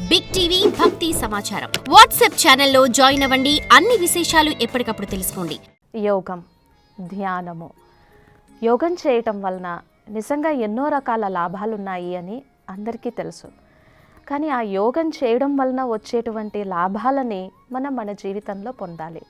Big TV భక్తి సమాచారం WhatsApp ఛానల్లో జాయిన్ అవ్వండి. అన్ని విశేషాలు ఎప్పటికప్పుడు తెలుసుకోండి. యోగం, ధ్యానము. యోగం చేయటం వలన నిజంగా ఎన్నో రకాల లాభాలు ఉన్నాయి అని అందరికీ తెలుసు. కానీ ఆ యోగం చేయడం వలన వచ్చేటువంటి లాభాలని మనం మన జీవితంలో పొందాలి.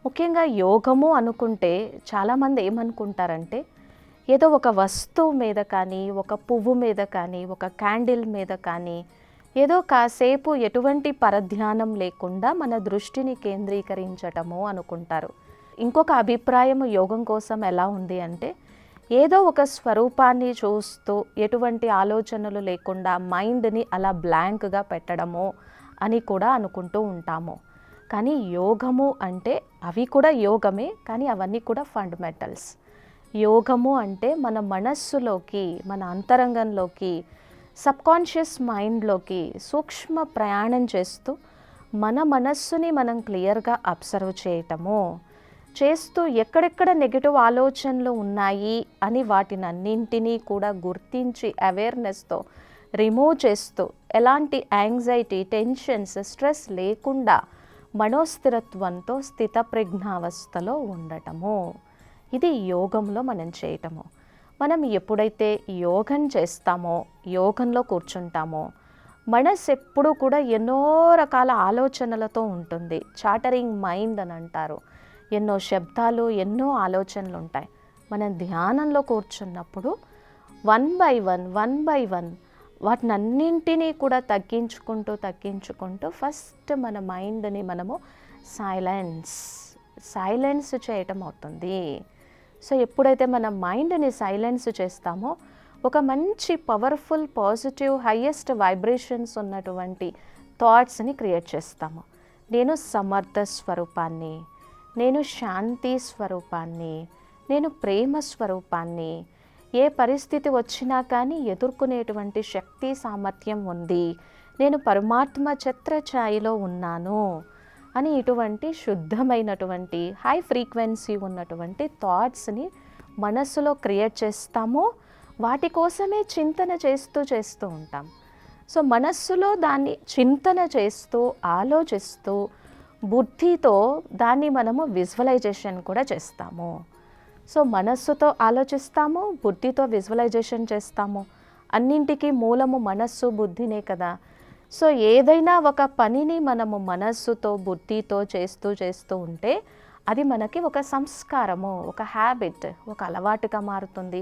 ముఖ్యంగా యోగము అనుకుంటే చాలామంది ఏమనుకుంటారంటే ఏదో ఒక వస్తువు మీద కానీ, ఒక పువ్వు మీద కానీ, ఒక క్యాండిల్ మీద కానీ ఏదో కాసేపు ఎటువంటి పరధ్యానం లేకుండా మన దృష్టిని కేంద్రీకరించటము అనుకుంటారు. ఇంకొక అభిప్రాయం యోగం కోసం ఎలా ఉంది అంటే ఏదో ఒక స్వరూపాన్ని చూస్తూ ఎటువంటి ఆలోచనలు లేకుండా మైండ్ని అలా బ్లాంక్గా పెట్టడము అని కూడా అనుకుంటూ ఉంటాము. కానీ యోగము అంటే అవి కూడా యోగమే, కానీ అవన్నీ కూడా ఫండమెంటల్స్. యోగము అంటే మన మనస్సులోకి, మన అంతరంగంలోకి, సబ్కాన్షియస్ మైండ్లోకి సూక్ష్మ ప్రయాణం చేస్తూ మన మనస్సుని మనం క్లియర్గా అబ్జర్వ్ చేయటము చేస్తూ ఎక్కడెక్కడ నెగిటివ్ ఆలోచనలు ఉన్నాయి అని వాటినన్నింటినీ కూడా గుర్తించి అవేర్నెస్తో రిమూవ్ చేస్తూ ఎలాంటి యాంగ్జైటీ, టెన్షన్స్, స్ట్రెస్ లేకుండా మనోస్థిరత్వంతో స్థితప్రజ్ఞావస్థలో ఉండటము. ఇది యోగంలో మనం చేయటము. మనం ఎప్పుడైతే యోగం చేస్తామో, యోగంలో కూర్చుంటామో, మనసు ఎప్పుడూ కూడా ఎన్నో రకాల ఆలోచనలతో ఉంటుంది. చాటరింగ్ మైండ్ అని అంటారు. ఎన్నో శబ్దాలు, ఎన్నో ఆలోచనలు ఉంటాయి. మనం ధ్యానంలో కూర్చున్నప్పుడు వన్ బై వన్ వాటినన్నింటినీ కూడా తగ్గించుకుంటూ ఫస్ట్ మన మైండ్ని మనము సైలెన్స్ చేయటం అవుతుంది. సో ఎప్పుడైతే మన మైండ్ని సైలెన్స్ చేస్తామో ఒక మంచి పవర్ఫుల్, పాజిటివ్, హయ్యెస్ట్ వైబ్రేషన్స్ ఉన్నటువంటి థాట్స్ని క్రియేట్ చేస్తాము. నేను సమర్థ స్వరూపాన్ని, నేను శాంతి స్వరూపాన్ని, నేను ప్రేమ స్వరూపాన్ని, ఏ పరిస్థితి వచ్చినా కానీ ఎదుర్కొనేటువంటి శక్తి, సామర్థ్యం ఉంది, నేను పరమాత్మ ఛత్రఛాయలో ఉన్నాను అని ఇటువంటి శుద్ధమైనటువంటి హై ఫ్రీక్వెన్సీ ఉన్నటువంటి థాట్స్ని మనస్సులో క్రియేట్ చేస్తాము. వాటి కోసమే చింతన చేస్తూ ఉంటాం. సో మనస్సులో దాన్ని చింతన చేస్తూ, ఆలోచిస్తూ, బుద్ధితో దాన్ని మనము విజువలైజేషన్ కూడా చేస్తాము. సో మనస్సుతో ఆలోచిస్తాము, బుద్ధితో విజువలైజేషన్ చేస్తాము. అన్నింటికీ మూలము మనస్సు, బుద్ధినే కదా. సో ఏదైనా ఒక పనిని మనము మనస్సుతో, బుద్ధితో చేస్తూ ఉంటే అది మనకి ఒక సంస్కారము, ఒక హ్యాబిట్, ఒక అలవాటుగా మారుతుంది.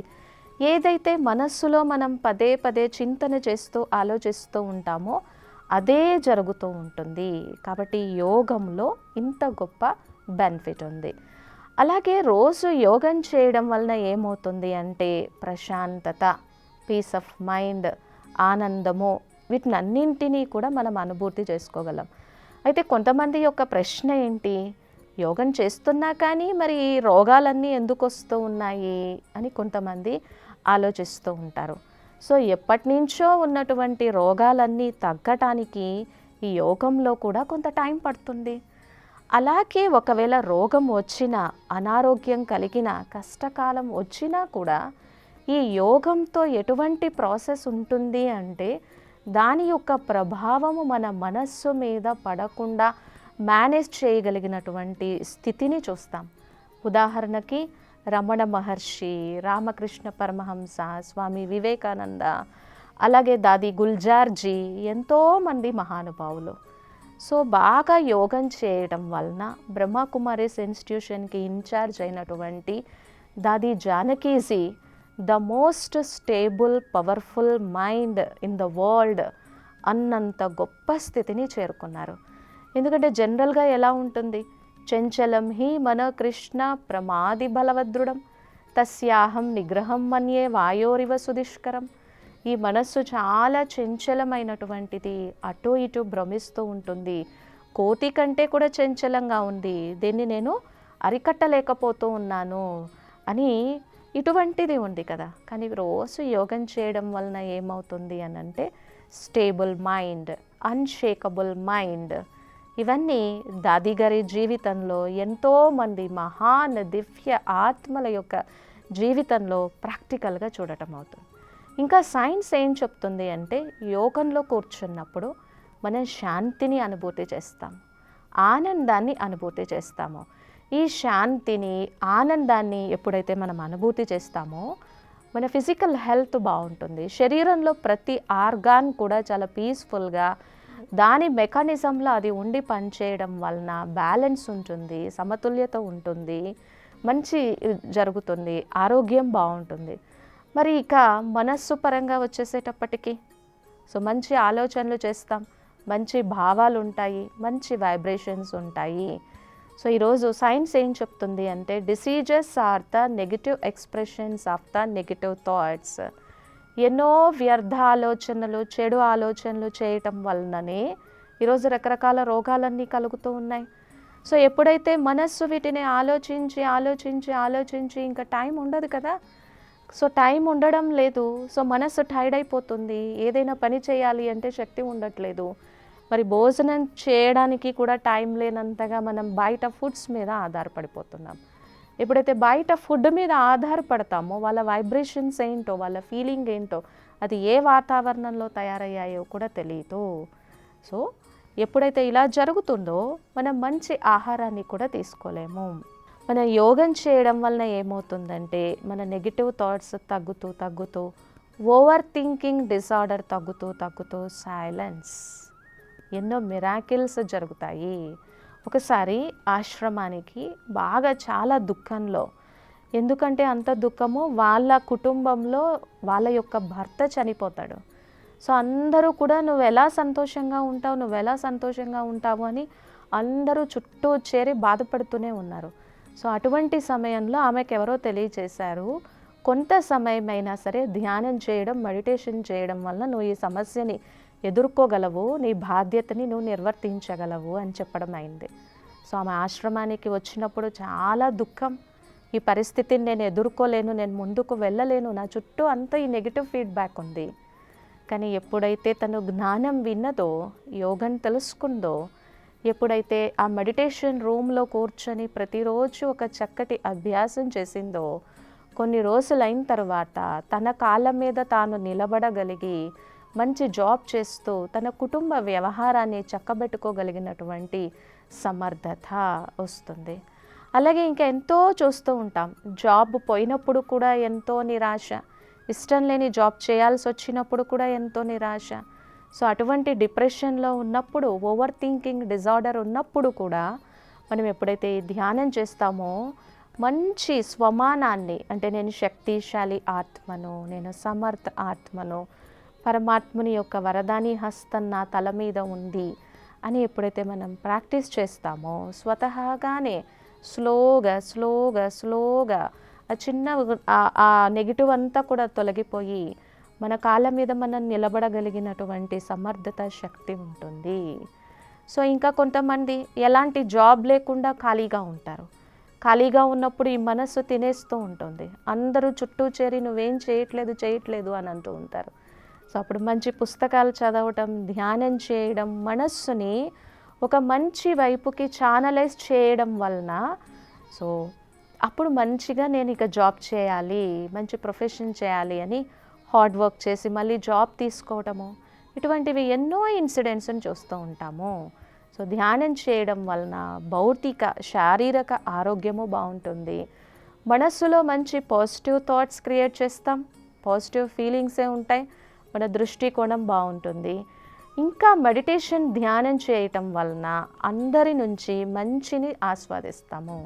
ఏదైతే మనస్సులో మనం పదే పదే చింతన చేస్తూ ఆలోచిస్తూ ఉంటామో అదే జరుగుతూ ఉంటుంది. కాబట్టి యోగంలో ఇంత గొప్ప బెనిఫిట్ ఉంది. అలాగే రోజు యోగం చేయడం వలన ఏమవుతుంది అంటే ప్రశాంతత, పీస్ ఆఫ్ మైండ్, ఆనందము, వీటినన్నింటినీ కూడా మనం అనుభూతి చేసుకోగలం. అయితే కొంతమంది యొక్క ప్రశ్న ఏంటి, యోగం చేస్తున్నా కానీ మరి రోగాలన్నీ ఎందుకు వస్తూ ఉన్నాయి అని కొంతమంది ఆలోచిస్తూ ఉంటారు. సో ఎప్పటి నుంచో ఉన్నటువంటి రోగాలన్నీ తగ్గటానికి ఈ యోగంలో కూడా కొంత టైం పడుతుంది. అలాగే ఒకవేళ రోగం వచ్చినా, అనారోగ్యం కలిగిన, కష్టకాలం వచ్చినా కూడా ఈ యోగంతో ఎటువంటి ప్రాసెస్ ఉంటుంది అంటే దాని యొక్క ప్రభావము మన మనస్సు మీద పడకుండా మేనేజ్ చేయగలిగినటువంటి స్థితిని చూస్తాం. ఉదాహరణకి రమణ మహర్షి, రామకృష్ణ పరమహంస, స్వామి వివేకానంద, అలాగే దాది గుల్జార్జీ, ఎంతోమంది మహానుభావులు. సో బాగా యోగం చేయడం వలన బ్రహ్మకుమారిస్ ఇన్స్టిట్యూషన్కి ఇన్ఛార్జ్ అయినటువంటి దాది Janakiji the most stable, powerful mind in the world అన్నంత గొప్ప స్థితిని చేరుకున్నారు. ఎందుకంటే జనరల్గా ఎలా ఉంటుంది, చంచలం హి మన కృష్ణ ప్రమాది బలవద్రుడం తస్యాహం నిగ్రహం మన్యే వాయోరివ సుదిష్కరం. ఈ మనస్సు చాలా చంచలమైనటువంటిది, అటు ఇటు భ్రమిస్తూ ఉంటుంది, కోతి కంటే కూడా చంచలంగా ఉంది, దీన్ని నేను అరికట్టలేకపోతూ ఉన్నాను అని ఇటువంటిది ఉంది కదా. కానీ రోజు యోగం చేయడం వలన ఏమవుతుంది అని అంటే స్టేబుల్ మైండ్, అన్షేకబుల్ మైండ్, ఇవన్నీ దాది గారి జీవితంలో ఎంతోమంది మహాన్ దివ్య ఆత్మల యొక్క జీవితంలో ప్రాక్టికల్గా చూడటం అవుతుంది. ఇంకా సైన్స్ ఏం చెప్తుంది అంటే యోగంలో కూర్చున్నప్పుడు మనం శాంతిని అనుభూతి చేస్తాం, ఆనందాన్ని అనుభూతి చేస్తాము. ఈ శాంతిని, ఆనందాన్ని ఎప్పుడైతే మనం అనుభూతి చేస్తామో మన ఫిజికల్ హెల్త్ బాగుంటుంది. శరీరంలో ప్రతి ఆర్గాన్ కూడా చాలా పీస్ఫుల్గా దాని మెకానిజంలో అది ఉండి పనిచేయడం వలన బ్యాలెన్స్ ఉంటుంది, సమతుల్యత ఉంటుంది, మంచి జరుగుతుంది, ఆరోగ్యం బాగుంటుంది. మరి ఇక మనస్సు పరంగా వచ్చేసేటప్పటికి మంచి ఆలోచనలు చేస్తాం, మంచి భావాలు ఉంటాయి, మంచి వైబ్రేషన్స్ ఉంటాయి. ఈరోజు సైన్స్ ఏం చెప్తుంది అంటే diseases are the negative expressions of the negative thoughts. ఎన్నో వ్యర్థ ఆలోచనలు, చెడు ఆలోచనలు చేయటం వలననే ఈరోజు రకరకాల రోగాలన్నీ కలుగుతూ ఉన్నాయి. ఎప్పుడైతే మనస్సు వీటిని ఆలోచించి ఆలోచించి ఆలోచించి ఇంకా టైం ఉండదు కదా, టైం ఉండడం లేదు. మనస్సు టైర్డ్ అయిపోతుంది, ఏదైనా పని చేయాలి అంటే శక్తి ఉండట్లేదు. మరి భోజనం చేయడానికి కూడా టైం లేనంతగా మనం బయట ఫుడ్స్ మీద ఆధారపడిపోతున్నాం. ఎప్పుడైతే బయట ఫుడ్ మీద ఆధారపడతామో వాళ్ళ వైబ్రేషన్స్ ఏంటో, వాళ్ళ ఫీలింగ్ ఏంటో, అది ఏ వాతావరణంలో తయారయ్యాయో కూడా తెలియదు. ఎప్పుడైతే ఇలా జరుగుతుందో మనం మంచి ఆహారాన్ని కూడా తీసుకోలేము. మనం యోగం చేయడం వలన ఏమవుతుందంటే మన నెగిటివ్ థాట్స్ తగ్గుతూ తగ్గుతూ, ఓవర్ థింకింగ్ డిసార్డర్ తగ్గుతూ తగ్గుతూ, సైలెన్స్, ఎన్నో మిరాకిల్స్ జరుగుతాయి. ఒకసారి ఆశ్రమానికి బాగా చాలా దుఃఖంలో, ఎందుకంటే అంత దుఃఖము, వాళ్ళ కుటుంబంలో వాళ్ళ యొక్క భర్త చనిపోతాడు. అందరూ కూడా నువ్వు ఎలా సంతోషంగా ఉంటావు అని అందరూ చుట్టూ చేరి బాధపడుతూనే ఉన్నారు. అటువంటి సమయంలో ఆమెకు ఎవరో తెలియచేశారు, కొంత సమయమైనా సరే ధ్యానం చేయడం, మెడిటేషన్ చేయడం వల్ల నువ్వు ఈ సమస్యని ఎదుర్కోగలవు, నీ బాధ్యతని నువ్వు నిర్వర్తించగలవు అని చెప్పడం అయింది. ఆమె ఆశ్రమానికి వచ్చినప్పుడు చాలా దుఃఖం, ఈ పరిస్థితిని నేను ఎదుర్కోలేను, నేను ముందుకు వెళ్ళలేను, నా చుట్టూ అంతా ఈ నెగిటివ్ ఫీడ్బ్యాక్ ఉంది. కానీ ఎప్పుడైతే తను జ్ఞానం విన్నదో, యోగం తెలుసుకుందో, ఎప్పుడైతే ఆ మెడిటేషన్ రూమ్లో కూర్చొని ప్రతిరోజు ఒక చక్కటి అభ్యాసం చేసిందో, కొన్ని రోజులైన తర్వాత తన కాళ్ళ మీద తాను నిలబడగలిగి మంచి జాబ్ చేస్తూ తన కుటుంబ వ్యవహారాన్ని చక్కబెట్టుకోగలిగినటువంటి సమర్థత వస్తుంది. అలాగే ఇంకా ఎంతో చూస్తూ ఉంటాం, జాబ్ పోయినప్పుడు కూడా ఎంతో నిరాశ, ఇష్టం లేని జాబ్ చేయాల్సి వచ్చినప్పుడు కూడా ఎంతో నిరాశ. అటువంటి డిప్రెషన్లో ఉన్నప్పుడు, ఓవర్ థింకింగ్ డిజార్డర్ ఉన్నప్పుడు కూడా మనం ఎప్పుడైతే ధ్యానం చేస్తామో మంచి స్వమానాన్ని, అంటే నేను శక్తిశాలి ఆత్మను, నేను సమర్థ ఆత్మను, పరమాత్ముని యొక్క వరదాని హస్తం నా తల మీద ఉంది అని ఎప్పుడైతే మనం ప్రాక్టీస్ చేస్తామో స్వతహాగానే స్లోగా ఆ చిన్న ఆ నెగిటివ్ అంతా కూడా తొలగిపోయి మన కాళ్ళ మీద మనం నిలబడగలిగినటువంటి సమర్థత, శక్తి ఉంటుంది. ఇంకా కొంతమంది ఎలాంటి జాబ్ లేకుండా ఖాళీగా ఉంటారు. ఖాళీగా ఉన్నప్పుడు ఈ మనస్సు తినేస్తూ ఉంటుంది. అందరూ చుట్టూ చేరి నువ్వేం చేయట్లేదు అని అంటూ ఉంటారు. అప్పుడు మంచి పుస్తకాలు చదవటం, ధ్యానం చేయడం, మనస్సుని ఒక మంచి వైపుకి ఛానలైజ్ చేయడం వలన అప్పుడు మంచిగా నేను ఇక జాబ్ చేయాలి, మంచి ప్రొఫెషన్ చేయాలి అని హార్డ్ వర్క్ చేసి మళ్ళీ జాబ్ తీసుకోవటము, ఇటువంటివి ఎన్నో ఇన్సిడెంట్స్ని చూస్తూ ఉంటాము. ధ్యానం చేయడం వలన భౌతిక, శారీరక ఆరోగ్యము బాగుంటుంది. మనస్సులో మంచి పాజిటివ్ థాట్స్ క్రియేట్ చేస్తాం, పాజిటివ్ ఫీలింగ్సే ఉంటాయి, మన దృష్టికోణం బాగుంటుంది. ఇంకా మెడిటేషన్, ధ్యానం చేయటం వలన అందరి నుంచి మంచిని ఆస్వాదిస్తాము.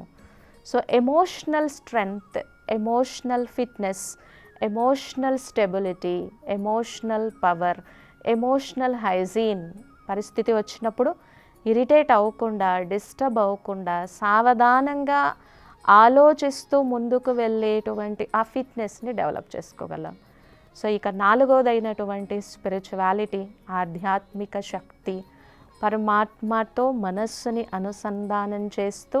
Emotional strength, emotional fitness, emotional stability, emotional power, emotional hygiene పరిస్థితి వచ్చినప్పుడు ఇరిటేట్ అవ్వకుండా, డిస్టర్బ్ అవ్వకుండా, సావధానంగా ఆలోచిస్తూ ముందుకు వెళ్ళేటువంటి ఆ ఫిట్నెస్ని డెవలప్ చేసుకోగలం. ఇక నాలుగోదైనటువంటి స్పిరిచువాలిటీ, ఆధ్యాత్మిక శక్తి, పరమాత్మతో మనస్సుని అనుసంధానం చేస్తూ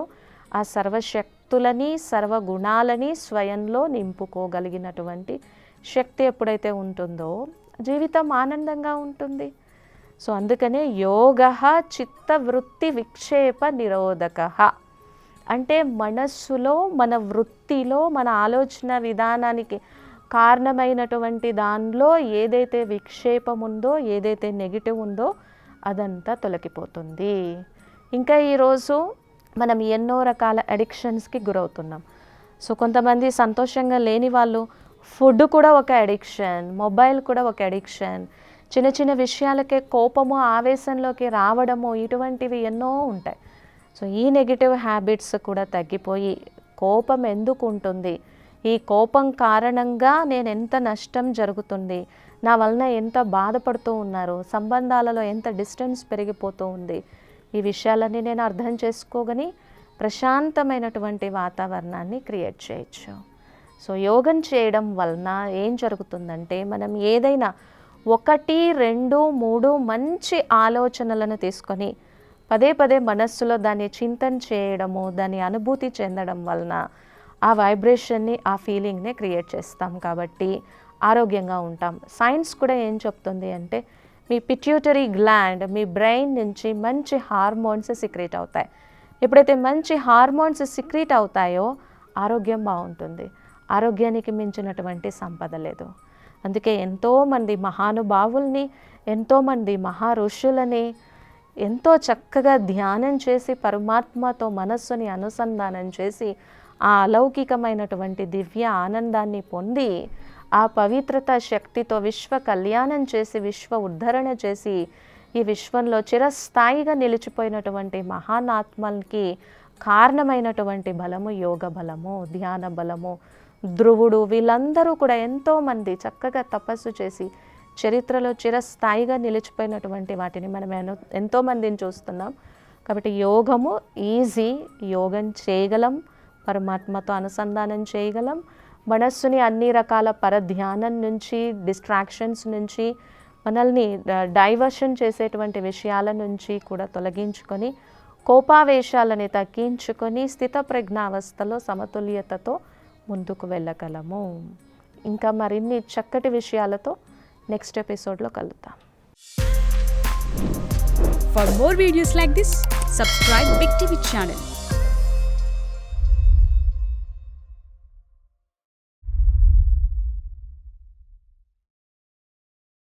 ఆ సర్వశక్తులని, సర్వగుణాలని స్వయంలో నింపుకోగలిగినటువంటి శక్తి ఎప్పుడైతే ఉంటుందో జీవితం ఆనందంగా ఉంటుంది. అందుకనే యోగః చిత్తవృత్తి విక్షేప నిరోధకః అంటే మనస్సులో, మన వృత్తిలో, మన ఆలోచన విధానానికి కారణమైనటువంటి దానిలో ఏదైతే విక్షేపం ఉందో, ఏదైతే నెగిటివ్ ఉందో అదంతా తొలగిపోతుంది. ఇంకా ఈరోజు మనం ఎన్నో రకాల అడిక్షన్స్కి గురవుతున్నాం. సో కొంతమంది సంతోషంగా లేని వాళ్ళు ఫుడ్ కూడా ఒక అడిక్షన్, మొబైల్ కూడా ఒక అడిక్షన్, చిన్న చిన్న విషయాలకే కోపము ఆవేశంలోకి రావడము, ఇటువంటివి ఎన్నో ఉంటాయి. సో ఈ నెగిటివ్ హ్యాబిట్స్ కూడా తగ్గిపోయి కోపం ఎందుకు ఉంటుంది, ఈ కోపం కారణంగా నేను ఎంత నష్టం జరుగుతుంది, నా వలన ఎంత బాధపడుతూ ఉన్నారు, సంబంధాలలో ఎంత డిస్టెన్స్ పెరిగిపోతూ ఉంది, ఈ విషయాలన్నీ నేను అర్థం చేసుకోగని ప్రశాంతమైనటువంటి వాతావరణాన్ని క్రియేట్ చేయొచ్చు. సో యోగం చేయడం వలన ఏం జరుగుతుందంటే మనం ఏదైనా 1, 2, 3 మంచి ఆలోచనలను తీసుకొని పదే పదే మనస్సులో దాన్ని చింతన చేయడము, దాన్ని అనుభూతి చెందడం వలన ఆ వైబ్రేషన్ని, ఆ ఫీలింగ్ని క్రియేట్ చేస్తాం. కాబట్టి ఆరోగ్యంగా ఉంటాం. సైన్స్ కూడా ఏం చెప్తుంది అంటే మీ పిట్యూటరీ గ్లాండ్, మీ బ్రెయిన్ నుంచి మంచి హార్మోన్స్ సిక్రీట్ అవుతాయి. ఎప్పుడైతే మంచి హార్మోన్స్ సిక్రీట్ అవుతాయో ఆరోగ్యం బాగుంటుంది. ఆరోగ్యానికి మించినటువంటి సంపద లేదు. అందుకే ఎంతోమంది మహానుభావుల్ని, ఎంతోమంది మహా ఋషులని ఎంతో చక్కగా ధ్యానం చేసి పరమాత్మతో మనస్సుని అనుసంధానం చేసి ఆ అలౌకికమైనటువంటి దివ్య ఆనందాన్ని పొంది ఆ పవిత్రత శక్తితో విశ్వ కళ్యాణం చేసి, విశ్వ ఉద్ధరణ చేసి ఈ విశ్వంలో చిరస్థాయిగా నిలిచిపోయినటువంటి మహానాత్మలకి కారణమైనటువంటి బలము యోగ బలము, ధ్యాన బలము. ధ్రువుడు వీళ్ళందరూ కూడా ఎంతోమంది చక్కగా తపస్సు చేసి చరిత్రలో చిరస్థాయిగా నిలిచిపోయినటువంటి వాటిని మనం ఎంతోమందిని చూస్తున్నాం. కాబట్టి యోగము ఈజీ, యోగం చేయగలం, పరమాత్మతో అనుసంధానం చేయగలం, మనస్సుని అన్ని రకాల పరధ్యానం నుంచి, డిస్ట్రాక్షన్స్ నుంచి, మనల్ని డైవర్షన్ చేసేటువంటి విషయాల నుంచి కూడా తొలగించుకొని కోపావేశాలని తగ్గించుకొని స్థితప్రజ్ఞావస్థలో సమతుల్యతతో ముందుకు వెళ్ళగలము. ఇంకా మరిన్ని చక్కటి విషయాలతో నెక్స్ట్ ఎపిసోడ్లో కలుద్దాం. For more videos like this, subscribe Big TV channel.